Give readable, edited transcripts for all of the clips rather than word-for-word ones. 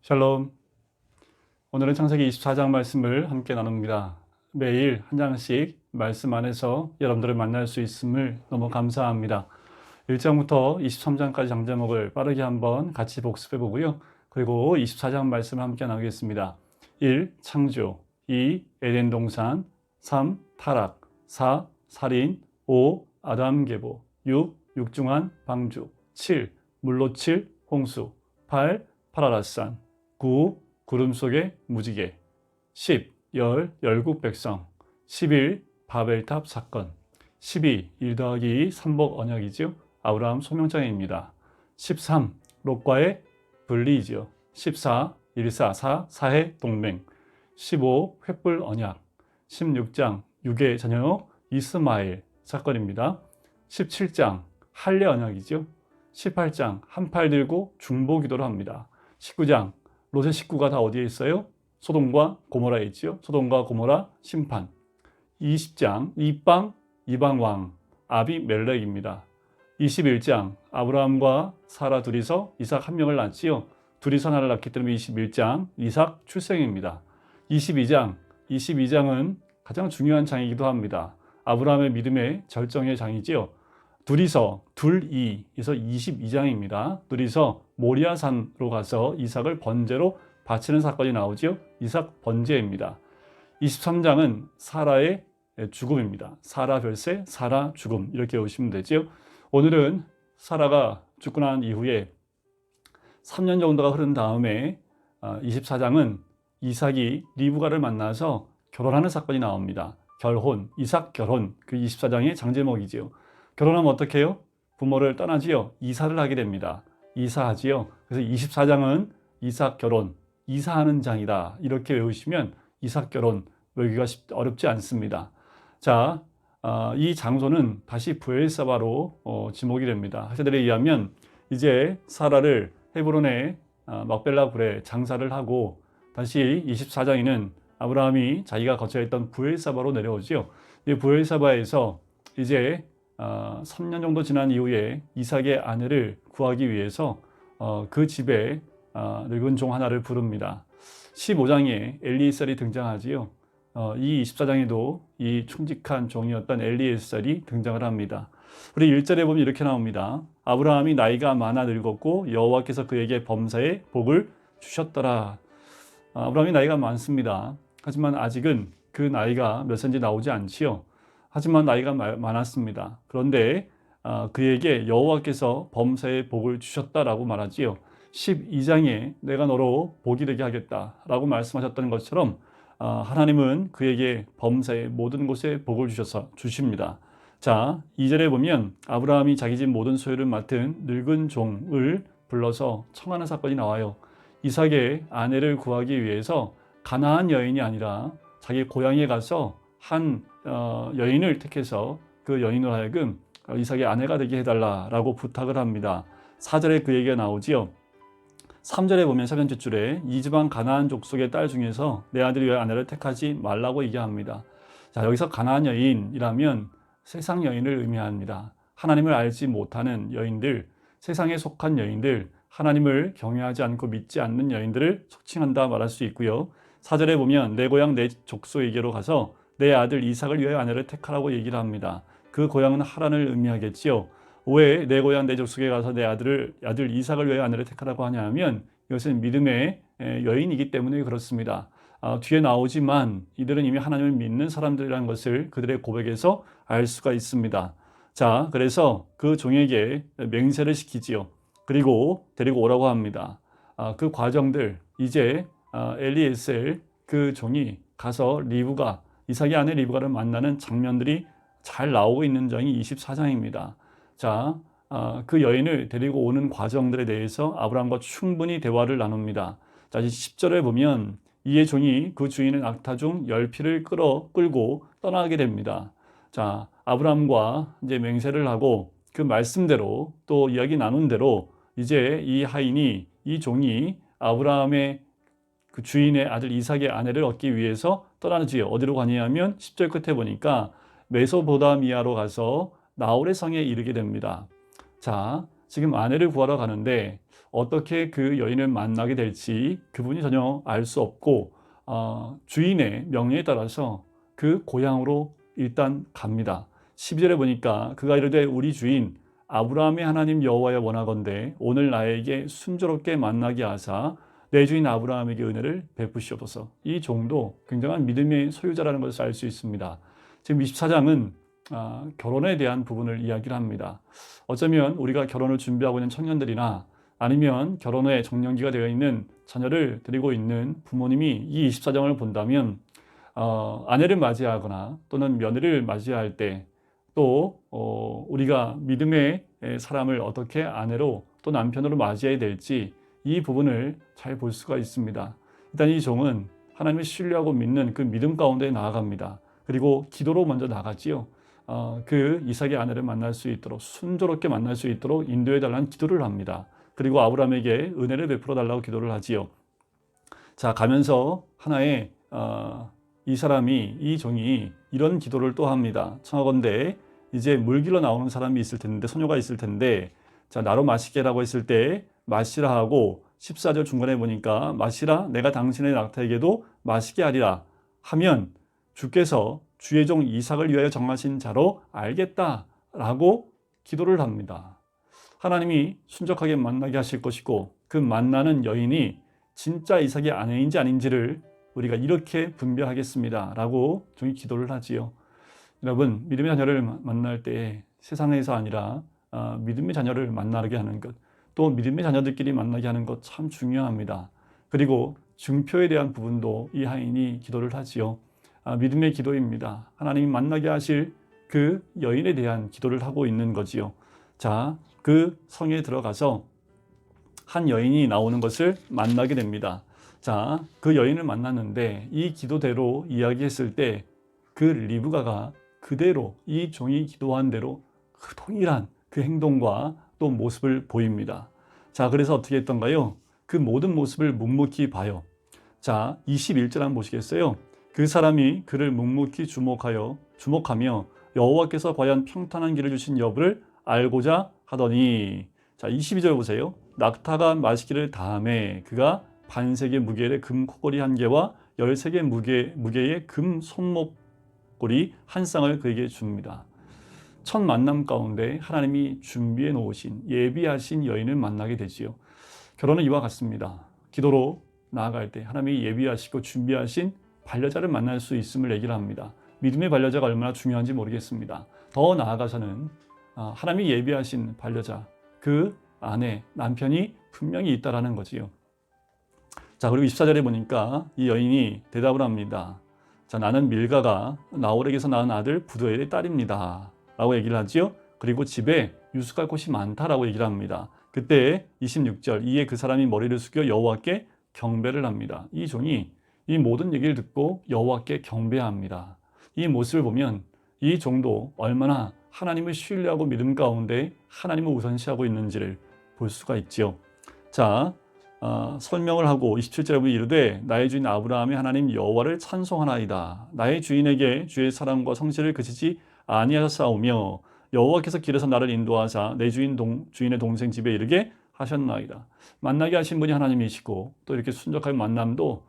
샬롬. 오늘은 창세기 24장 말씀을 함께 나눕니다. 매일 한 장씩 말씀 안에서 여러분들을 만날 수 있음을 너무 감사합니다. 1장부터 23장까지 장 제목을 빠르게 한번 같이 복습해 보고요. 그리고 24장 말씀을 함께 나누겠습니다. 1. 창조, 2. 에덴 동산, 3. 타락, 4. 살인, 5. 아담 계보, 6. 육중한 방주, 7. 물로 칠 홍수, 8. 파라라산, 9. 구름 속의 무지개, 10. 열국 백성, 11. 바벨탑 사건, 12. 1 더하기 3복 언약이죠. 아브라함 소명장애입니다. 13. 롯과의 분리이죠. 14. 144 사해 동맹, 15. 횃불 언약, 16장 6의 자녀 이스마엘 사건입니다. 17장 할례 언약이죠. 18장 한 팔 들고 중보 기도를 합니다. 19장 롯의 식구가 다 어디에 있어요? 소돔과 고모라에 있죠. 소돔과 고모라 심판. 20장 이방 왕 아비멜렉입니다. 21장 아브라함과 사라 둘이서 이삭 한 명을 낳지요. 둘이서 하나를 낳기 때문에 21장 이삭 출생입니다. 22장은 가장 중요한 장이기도 합니다. 아브라함의 믿음의 절정의 장이지요. 둘이서 22장입니다. 둘이서 모리아산으로 가서 이삭을 번제로 바치는 사건이 나오죠. 이삭 번제입니다. 23장은 사라의 죽음입니다. 사라 별세, 사라 죽음 이렇게 보시면 되죠. 오늘은 사라가 죽고 난 이후에 3년 정도가 흐른 다음에 24장은 이삭이 리브가를 만나서 결혼하는 사건이 나옵니다. 결혼, 이삭 결혼, 그 24장의 장제목이지요. 결혼하면 어떻게 해요? 부모를 떠나지요. 이사를 하게 됩니다. 이사하지요. 그래서 24장은 이삭 결혼, 이사하는 장이다. 이렇게 외우시면 이삭 결혼 외우기가 어렵지 않습니다. 자, 이 장소는 다시 브엘사바로 지목이 됩니다. 학자들에 의하면 이제 사라를 헤브론의 막벨라 굴에 장사를 하고 다시 24장에는 아브라함이 자기가 거쳐야 했던 브엘사바로 내려오지요. 이 브엘사바에서 이제 3년 정도 지난 이후에 이삭의 아내를 구하기 위해서 그 집에 늙은 종 하나를 부릅니다. 15장에 엘리에셀이 등장하지요. 이 24장에도 이 충직한 종이었던 엘리에셀이 등장을 합니다. 우리 1절에 보면 이렇게 나옵니다. 아브라함이 나이가 많아 늙었고 여호와께서 그에게 범사에 복을 주셨더라. 아브라함이 나이가 많습니다. 하지만 아직은 그 나이가 몇 세인지 나오지 않지요. 하지만 나이가 많았습니다. 그런데 그에게 여호와께서 범사에 복을 주셨다라고 말하지요. 12장에 내가 너로 복이 되게 하겠다라고 말씀하셨던 것처럼 하나님은 그에게 범사의 모든 곳에 복을 주십니다. 자, 2절에 보면 아브라함이 자기 집 모든 소유를 맡은 늙은 종을 불러서 청하는 사건이 나와요. 이삭의 아내를 구하기 위해서 가나안 여인이 아니라 자기 고향에 가서 한 여인을 택해서 그 여인으로 하여금 이삭의 아내가 되게 해달라라고 부탁을 합니다. 4절에 그 얘기가 나오지요. 3절에 보면 3번째 줄에 이 지방 가나안 족속의 딸 중에서 내 아들이 왜 아내를 택하지 말라고 얘기합니다. 자, 여기서 가나안 여인이라면 세상 여인을 의미합니다. 하나님을 알지 못하는 여인들, 세상에 속한 여인들, 하나님을 경외하지 않고 믿지 않는 여인들을 속칭한다 말할 수 있고요. 4절에 보면 내 고향 내 족속에게로 가서 내 아들 이삭을 위하여 아내를 택하라고 얘기를 합니다. 그 고향은 하란을 의미하겠지요. 왜 내 고향 내 족속에 가서 내 아들 이삭을 위하여 아내를 택하라고 하냐 하면 이것은 믿음의 여인이기 때문에 그렇습니다. 뒤에 나오지만 이들은 이미 하나님을 믿는 사람들이라는 것을 그들의 고백에서 알 수가 있습니다. 자, 그래서 그 종에게 맹세를 시키지요. 그리고 데리고 오라고 합니다. 그 과정들 이제 엘리에셀 그 종이 가서 이삭의 아내 리브가를 만나는 장면들이 잘 나오고 있는 장이 24장입니다. 자, 그 여인을 데리고 오는 과정들에 대해서 아브라함과 충분히 대화를 나눕니다. 자, 10절에 보면 이의 종이 그 주인의 낙타 중 10피를 끌고 떠나게 됩니다. 자, 아브라함과 이제 맹세를 하고 그 말씀대로 또 이야기 나눈 대로 이제 이 종이 아브라함의 그 주인의 아들 이삭의 아내를 얻기 위해서 떠나지요. 어디로 가냐면 10절 끝에 보니까 메소포타미아로 가서 나홀의 성에 이르게 됩니다. 자, 지금 아내를 구하러 가는데 어떻게 그 여인을 만나게 될지 그분이 전혀 알 수 없고 주인의 명령에 따라서 그 고향으로 일단 갑니다. 12절에 보니까 그가 이르되 우리 주인 아브라함의 하나님 여호와여 원하건대 오늘 나에게 순조롭게 만나게 하사 내 주인 아브라함에게 은혜를 베푸시옵소서. 이 종도 굉장한 믿음의 소유자라는 것을 알 수 있습니다. 지금 24장은 결혼에 대한 부분을 이야기를 합니다. 어쩌면 우리가 결혼을 준비하고 있는 청년들이나 아니면 결혼에 적령기가 되어 있는 자녀를 데리고 있는 부모님이 이 24장을 본다면 아내를 맞이하거나 또는 며느리를 맞이할 때 또 우리가 믿음의 사람을 어떻게 아내로 또 남편으로 맞이해야 될지 이 부분을 잘 볼 수가 있습니다. 일단 이 종은 하나님을 신뢰하고 믿는 그 믿음 가운데 나아갑니다. 그리고 기도로 먼저 나가지요. 그 이삭의 아내를 만날 수 있도록 순조롭게 만날 수 있도록 인도해 달라는 기도를 합니다. 그리고 아브라함에게 은혜를 베풀어 달라고 기도를 하지요. 자, 가면서 하나의 이 종이 이런 기도를 또 합니다. 청하건대 이제 물 길러 나오는 사람이 있을 텐데 소녀가 있을 텐데 자, 나로 마시게 라고 했을 때 마시라 하고 14절 중간에 보니까 마시라 내가 당신의 낙타에게도 마시게 하리라 하면 주께서 주의 종 이삭을 위하여 정하신 자로 알겠다라고 기도를 합니다. 하나님이 순적하게 만나게 하실 것이고 그 만나는 여인이 진짜 이삭의 아내인지 아닌지를 우리가 이렇게 분별하겠습니다 라고 종이 기도를 하지요. 여러분, 믿음의 자녀를 만날 때 세상에서 아니라 믿음의 자녀를 만나게 하는 것, 또 믿음의 자녀들끼리 만나게 하는 것 참 중요합니다. 그리고 증표에 대한 부분도 이 하인이 기도를 하지요. 믿음의 기도입니다. 하나님이 만나게 하실 그 여인에 대한 기도를 하고 있는 거지요. 자, 그 성에 들어가서 한 여인이 나오는 것을 만나게 됩니다. 자, 그 여인을 만났는데 이 기도대로 이야기했을 때 그 리브가가 그대로 이 종이 기도한 대로 그 동일한 그 행동과 또 모습을 보입니다. 자, 그래서 어떻게 했던가요? 그 모든 모습을 묵묵히 봐요. 자, 21절 한번 보시겠어요? 그 사람이 그를 묵묵히 주목하며 여호와께서 과연 평탄한 길을 주신 여부를 알고자 하더니 자, 22절 보세요. 낙타가 마시기를 다함에 그가 반세계 무게의 금 코걸이 한 개와 13개 무게의 금 손목걸이 한 쌍을 그에게 줍니다. 첫 만남 가운데 하나님이 준비해 놓으신 예비하신 여인을 만나게 되지요. 결혼은 이와 같습니다. 기도로 나아갈 때 하나님이 예비하시고 준비하신 반려자를 만날 수 있음을 얘기를 합니다. 믿음의 반려자가 얼마나 중요한지 모르겠습니다. 더 나아가서는 하나님이 예비하신 반려자, 그 아내, 남편이 분명히 있다라는 거지요. 자, 그리고 24절에 보니까 이 여인이 대답을 합니다. 자, 나는 밀가가 나홀에게서 낳은 아들 부두엘의 딸입니다 라고 얘기를 하지요. 그리고 집에 유숙할 곳이 많다라고 얘기를 합니다. 그때 26절 이에 그 사람이 머리를 숙여 여호와께 경배를 합니다. 이 종이 이 모든 얘기를 듣고 여호와께 경배합니다. 이 모습을 보면 이 종도 얼마나 하나님을 신뢰하고 믿음 가운데 하나님을 우선시하고 있는지를 볼 수가 있지요. 자, 설명을 하고 27절에 보면 이르되 나의 주인 아브라함의 하나님 여호와를 찬송하나이다. 나의 주인에게 주의 사랑과 성실을 그치지 아니하셨사오며 여호와께서 길에서 나를 인도하사 내 주인의 동생 집에 이르게 하셨나이다. 만나게 하신 분이 하나님이시고 또 이렇게 순적한 만남도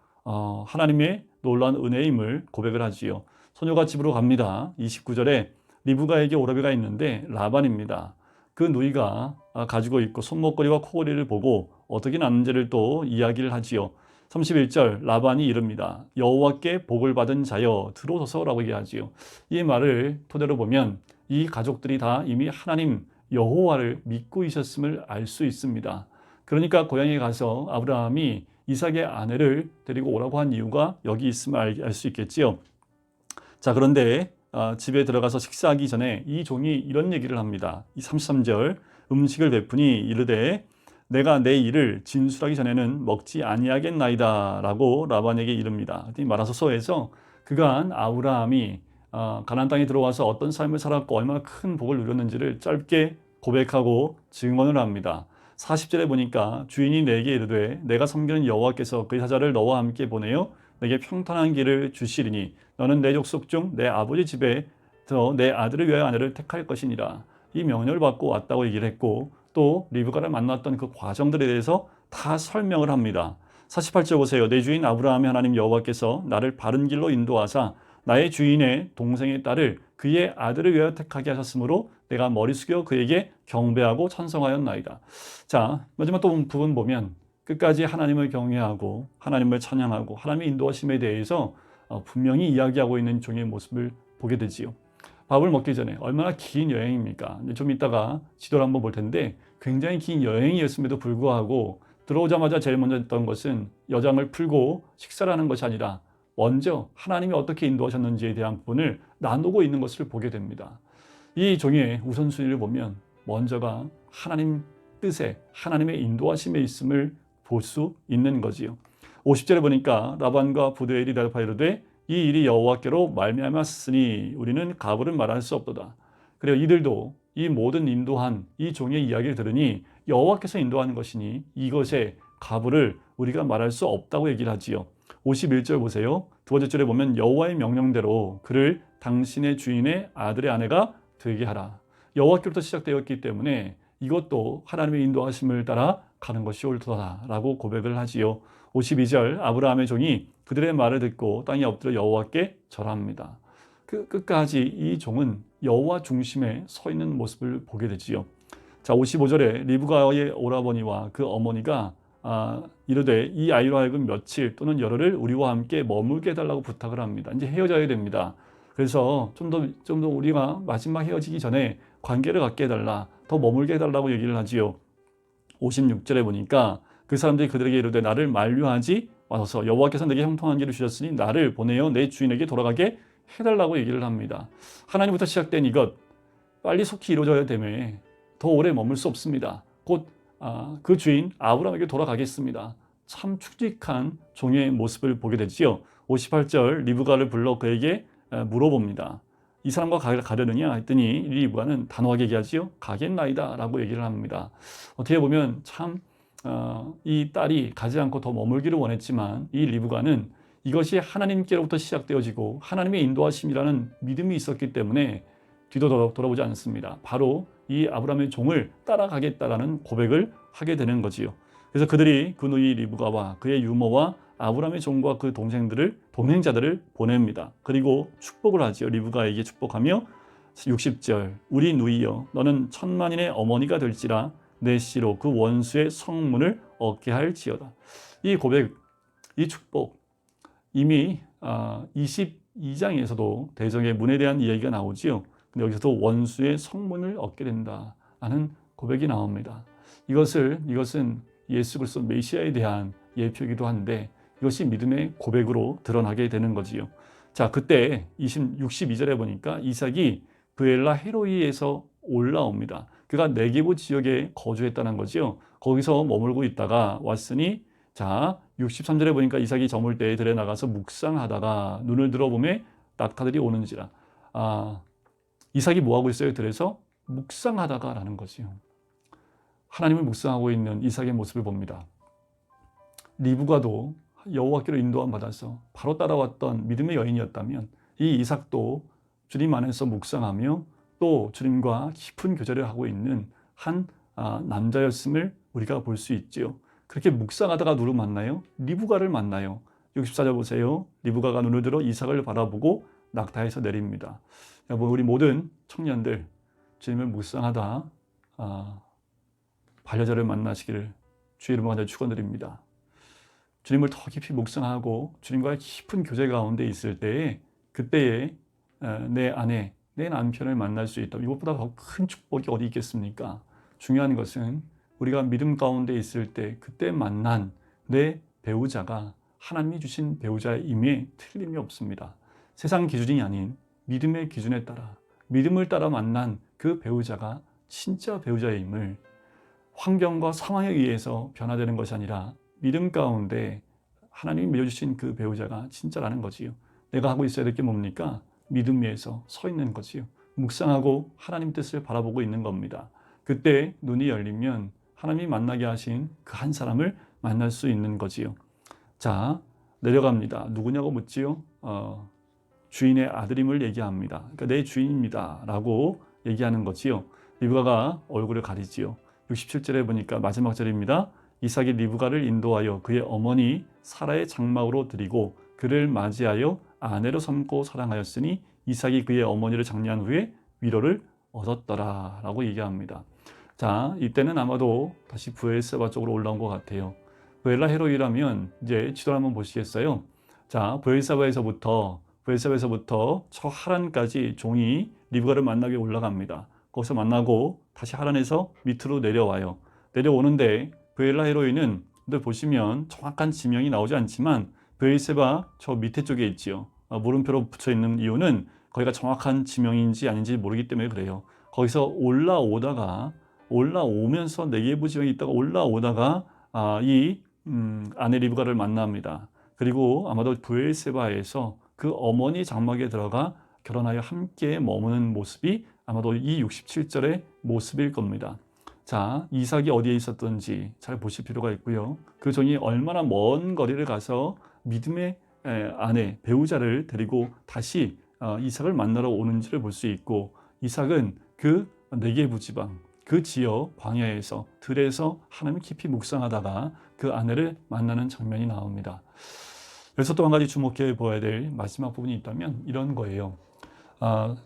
하나님의 놀라운 은혜임을 고백을 하지요. 소녀가 집으로 갑니다. 29절에 리브가에게 오라비가 있는데 라반입니다. 그 누이가 가지고 있고 손목걸이와 코걸이를 보고 어떻게 낳는지를 또 이야기를 하지요. 31절 라반이 이릅니다. 여호와께 복을 받은 자여 들어서서라고 얘기하지요. 이 말을 토대로 보면 이 가족들이 다 이미 하나님 여호와를 믿고 있었음을 알 수 있습니다. 그러니까 고향에 가서 아브라함이 이삭의 아내를 데리고 오라고 한 이유가 여기 있음을 알 수 있겠지요. 자, 그런데 집에 들어가서 식사하기 전에 이 종이 이런 얘기를 합니다. 이 33절 음식을 베푸니 이르되 내가 내 일을 진술하기 전에는 먹지 아니하겠나이다 라고 라반에게 이릅니다. 말하소서에서 그간 아브라함이 가나안 땅에 들어와서 어떤 삶을 살았고 얼마나 큰 복을 누렸는지를 짧게 고백하고 증언을 합니다. 40절에 보니까 주인이 내게 이르되 내가 섬기는 여호와께서 그 사자를 너와 함께 보내어 내게 평탄한 길을 주시리니 너는 내 족속 중 내 아버지 집에서 내 아들을 위하여 아내를 택할 것이니라. 이 명령을 받고 왔다고 얘기를 했고 또 리브가를 만났던 그 과정들에 대해서 다 설명을 합니다. 48절 보세요. 내 주인 아브라함의 하나님 여호와께서 나를 바른 길로 인도하사 나의 주인의 동생의 딸을 그의 아들을 위하여 택하게 하셨으므로 내가 머리 숙여 그에게 경배하고 찬송하였나이다. 자, 마지막 또 부분 보면 끝까지 하나님을 경외하고 하나님을 찬양하고 하나님의 인도하심에 대해서 분명히 이야기하고 있는 종의 모습을 보게 되지요. 밥을 먹기 전에 얼마나 긴 여행입니까? 좀 이따가 지도를 한번 볼 텐데 굉장히 긴 여행이었음에도 불구하고 들어오자마자 제일 먼저 했던 것은 여장을 풀고 식사를 하는 것이 아니라 먼저 하나님이 어떻게 인도하셨는지에 대한 부분을 나누고 있는 것을 보게 됩니다. 이 종의 우선순위를 보면 먼저가 하나님 뜻에 하나님의 인도하심에 있음을 볼 수 있는 거지요. 50절에 보니까 라반과 부두엘이 대답하여 이르되 이 일이 여호와께로 말미암았으니 우리는 가부를 말할 수 없도다. 그래요. 이들도 이 모든 인도한 이 종의 이야기를 들으니 여호와께서 인도하는 것이니 이것의 가부를 우리가 말할 수 없다고 얘기를 하지요. 51절 보세요. 두 번째 절에 보면 여호와의 명령대로 그를 당신의 주인의 아들의 아내가 되게 하라. 여호와께로부터 시작되었기 때문에 이것도 하나님의 인도하심을 따라 가는 것이 옳도다라고 고백을 하지요. 52절 아브라함의 종이 그들의 말을 듣고 땅에 엎드려 여호와께 절합니다. 끝까지 이 종은 여호와 중심에 서 있는 모습을 보게 되지요. 자, 55절에 리브가의 오라버니와 그 어머니가 이르되 이 아이로 하여금 며칠 또는 열흘을 우리와 함께 머물게 해달라고 부탁을 합니다. 이제 헤어져야 됩니다. 그래서 좀 더 우리가 마지막 헤어지기 전에 관계를 갖게 해달라, 더 머물게 해달라고 얘기를 하지요. 56절에 보니까 그 사람들이 그들에게 이르되 나를 만류하지 마소서 여호와께서 내게 형통한 길을 주셨으니 나를 보내어 내 주인에게 돌아가게 해달라고 얘기를 합니다. 하나님부터 시작된 이것 빨리 속히 이루어져야 되매 더 오래 머물 수 없습니다. 곧 그 주인 아브라함에게 돌아가겠습니다. 참 축직한 종의 모습을 보게 되지요. 58절 리브가를 불러 그에게 물어봅니다. 이 사람과 가려느냐 했더니 리브가는 단호하게 얘기하지요. 가겠나이다 라고 얘기를 합니다. 어떻게 보면 참 이 딸이 가지 않고 더 머물기를 원했지만 이 리브가는 이것이 하나님께로부터 시작되어지고 하나님의 인도하심이라는 믿음이 있었기 때문에 뒤도 돌아보지 않습니다. 바로 이 아브라함의 종을 따라가겠다라는 고백을 하게 되는 거지요. 그래서 그들이 그 누이 리브가와 그의 유모와 아브라함의 종과 그 동행자들을 보냅니다. 그리고 축복을 하지요. 리브가에게 축복하며 60절 우리 누이여 너는 천만인의 어머니가 될지라 내 씨로 그 원수의 성문을 얻게 할지어다. 이 고백, 이 축복 이미 22장에서도 대적의 문에 대한 이야기가 나오지요. 근데 여기서도 원수의 성문을 얻게 된다라는 고백이 나옵니다. 이것은 예수 그리스도 메시아에 대한 예표이기도 한데 이것이 믿음의 고백으로 드러나게 되는 거지요. 자, 그때 62절에 보니까 이삭이 브엘라 헤로이에서 올라옵니다. 그가 네게부 지역에 거주했다는 거지요. 거기서 머물고 있다가 왔으니 자 63절에 보니까 이삭이 저물 때에 들에 나가서 묵상하다가 눈을 들어보매 낙타들이 오는지라. 이삭이 뭐하고 있어요? 들에서 묵상하다가 라는 거지요. 하나님을 묵상하고 있는 이삭의 모습을 봅니다. 리브가도 여호와께로 인도함 받아서 바로 따라왔던 믿음의 여인이었다면 이 이삭도 주님 안에서 묵상하며 또 주님과 깊은 교제를 하고 있는 한 남자였음을 우리가 볼 수 있지요. 그렇게 묵상하다가 누구 만나요? 리브가를 만나요. 64절 보세요. 리브가가 눈을 들어 이삭을 바라보고 낙타에서 내립니다. 여러분 우리 모든 청년들 주님을 묵상하다 반려자를 만나시기를 주의 이름으로 간절히 축원드립니다. 주님을 더 깊이 묵상하고 주님과의 깊은 교제 가운데 있을 때에 그때에 내 아내, 내 남편을 만날 수 있다. 이것보다 더 큰 축복이 어디 있겠습니까? 중요한 것은 우리가 믿음 가운데 있을 때 그때 만난 내 배우자가 하나님이 주신 배우자임에 틀림이 없습니다. 세상 기준이 아닌 믿음의 기준에 따라 믿음을 따라 만난 그 배우자가 진짜 배우자임을 환경과 상황에 의해서 변화되는 것이 아니라 믿음 가운데 하나님이 맺어주신 그 배우자가 진짜라는 거지요. 내가 하고 있어야 될 게 뭡니까? 믿음 위에서 서 있는 거지요. 묵상하고 하나님 뜻을 바라보고 있는 겁니다. 그때 눈이 열리면 하나님이 만나게 하신 그 한 사람을 만날 수 있는 거지요. 자, 내려갑니다. 누구냐고 묻지요? 주인의 아들임을 얘기합니다. 그러니까 내 주인입니다 라고 얘기하는 거지요. 리브가가 얼굴을 가리지요. 67절에 보니까 마지막 절입니다. 이삭이 리브가를 인도하여 그의 어머니 사라의 장막으로 드리고 그를 맞이하여 아내로 삼고 사랑하였으니 이삭이 그의 어머니를 장례한 후에 위로를 얻었더라 라고 얘기합니다. 자, 이때는 아마도 다시 브엘세바 쪽으로 올라온 것 같아요. 브엘라 헤로이라면 이제 지도를 한번 보시겠어요? 자, 브엘세바에서부터 저 하란까지 종이 리브가를 만나기 올라갑니다. 거기서 만나고 다시 하란에서 밑으로 내려와요. 내려오는데 브엘라 헤로이는 늘 보시면 정확한 지명이 나오지 않지만 브엘세바 저 밑에 쪽에 있지요. 물음표로 붙여 있는 이유는 거기가 정확한 지명인지 아닌지 모르기 때문에 그래요. 거기서 올라오면서 네게부 지명이 있다가 올라오다가 이 아내 리브가를 만납니다. 그리고 아마도 브엘세바에서 그 어머니 장막에 들어가 결혼하여 함께 머무는 모습이 아마도 이 67절의 모습일 겁니다. 자, 이삭이 어디에 있었던지 잘 보실 필요가 있고요. 그 종이 얼마나 먼 거리를 가서 믿음의 아내, 배우자를 데리고 다시 이삭을 만나러 오는지를 볼 수 있고, 이삭은 그 네게부 지방, 그 지역 광야에서 들에서 하나님을 깊이 묵상하다가 그 아내를 만나는 장면이 나옵니다. 그래서 또 한 가지 주목해 보아야 될 마지막 부분이 있다면 이런 거예요.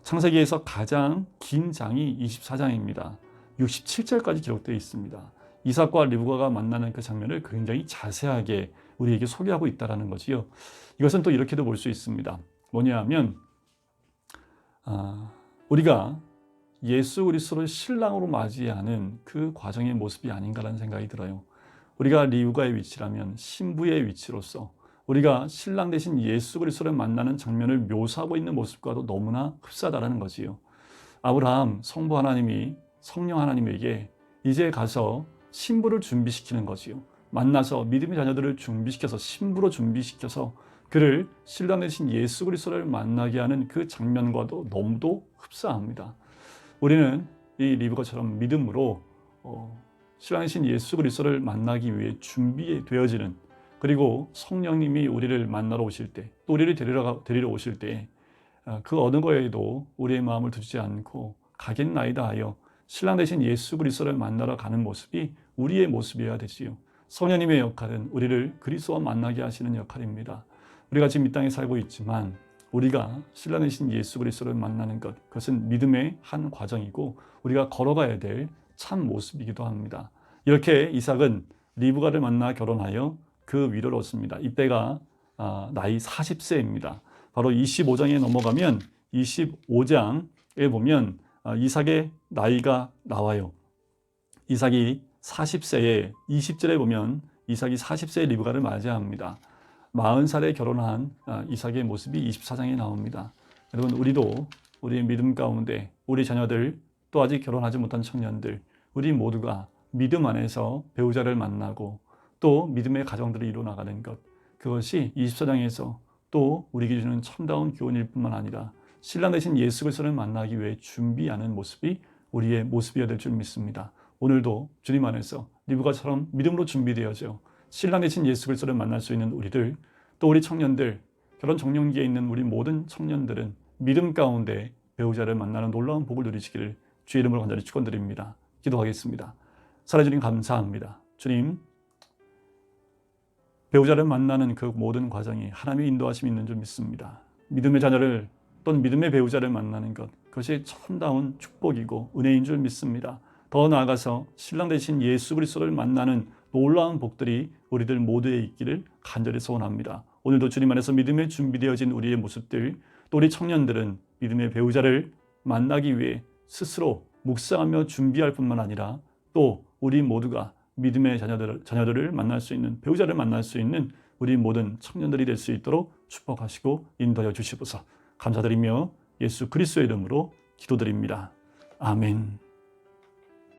창세기에서 가장 긴 장이 24장입니다. 67절까지 기록되어 있습니다. 이삭과 리브가가 만나는 그 장면을 굉장히 자세하게 우리에게 소개하고 있다는 거지요. 이것은 또 이렇게도 볼 수 있습니다. 뭐냐 하면 우리가 예수 그리스도를 신랑으로 맞이하는 그 과정의 모습이 아닌가라는 생각이 들어요. 우리가 리브가의 위치라면 신부의 위치로서 우리가 신랑 대신 예수 그리스도를 만나는 장면을 묘사하고 있는 모습과도 너무나 흡사하다는 거지요. 아브라함 성부 하나님이 성령 하나님에게 이제 가서 신부를 준비시키는 거지요. 만나서 믿음의 자녀들을 준비시켜서 신부로 준비시켜서 그를 신랑 대신 예수 그리스도를 만나게 하는 그 장면과도 너무도 흡사합니다. 우리는 이 리브가처럼 믿음으로 신랑 대신 예수 그리스도를 만나기 위해 준비되어지는, 그리고 성령님이 우리를 만나러 오실 때, 또 우리를 데리러 오실 때 그 어느 거에도 우리의 마음을 두지 않고 가겠나이다 하여 신랑 대신 예수 그리스도를 만나러 가는 모습이 우리의 모습이어야 되지요. 성령님의 역할은 우리를 그리스도와 만나게 하시는 역할입니다. 우리가 지금 이 땅에 살고 있지만 우리가 신랑 대신 예수 그리스도를 만나는 것, 그것은 믿음의 한 과정이고 우리가 걸어가야 될 참 모습이기도 합니다. 이렇게 이삭은 리브가를 만나 결혼하여 그 위로를 얻습니다. 이때가 나이 40세입니다. 바로 25장에 넘어가면 25장에 보면 이삭의 나이가 나와요. 이삭이 40세에 20절에 보면 이삭이 40세의 리브가를 맞이합니다. 40살에 결혼한 이삭의 모습이 24장에 나옵니다. 여러분, 우리도 우리의 믿음 가운데 우리 자녀들, 또 아직 결혼하지 못한 청년들, 우리 모두가 믿음 안에서 배우자를 만나고 또 믿음의 가정들을 이루어나가는 것, 그것이 24장에서 또 우리에게 주는 참다운 교훈일 뿐만 아니라 신랑 대신 예수 그리스도를 만나기 위해 준비하는 모습이 우리의 모습이어야 될 줄 믿습니다. 오늘도 주님 안에서 리브가처럼 믿음으로 준비되어져 신랑 대신 예수 그리스도를 만날 수 있는 우리들, 또 우리 청년들, 결혼 적령기에 있는 우리 모든 청년들은 믿음 가운데 배우자를 만나는 놀라운 복을 누리시기를 주의 이름으로 간절히 축원드립니다. 기도하겠습니다. 살아주님 감사합니다. 주님, 배우자를 만나는 그 모든 과정이 하나님의 인도하심이 있는 줄 믿습니다. 믿음의 자녀를 또는 믿음의 배우자를 만나는 것, 그것이 참다운 축복이고 은혜인 줄 믿습니다. 더 나아가서 신랑 대신 예수 그리스도를 만나는 놀라운 복들이 우리들 모두에 있기를 간절히 소원합니다. 오늘도 주님 안에서 믿음에 준비되어진 우리의 모습들, 또 우리 청년들은 믿음의 배우자를 만나기 위해 스스로 묵상하며 준비할 뿐만 아니라 또 우리 모두가 믿음의 자녀들을 만날 수 있는, 배우자를 만날 수 있는 우리 모든 청년들이 될 수 있도록 축복하시고 인도하여 주시옵소서. 감사드리며 예수 그리스도의 이름으로 기도드립니다. 아멘.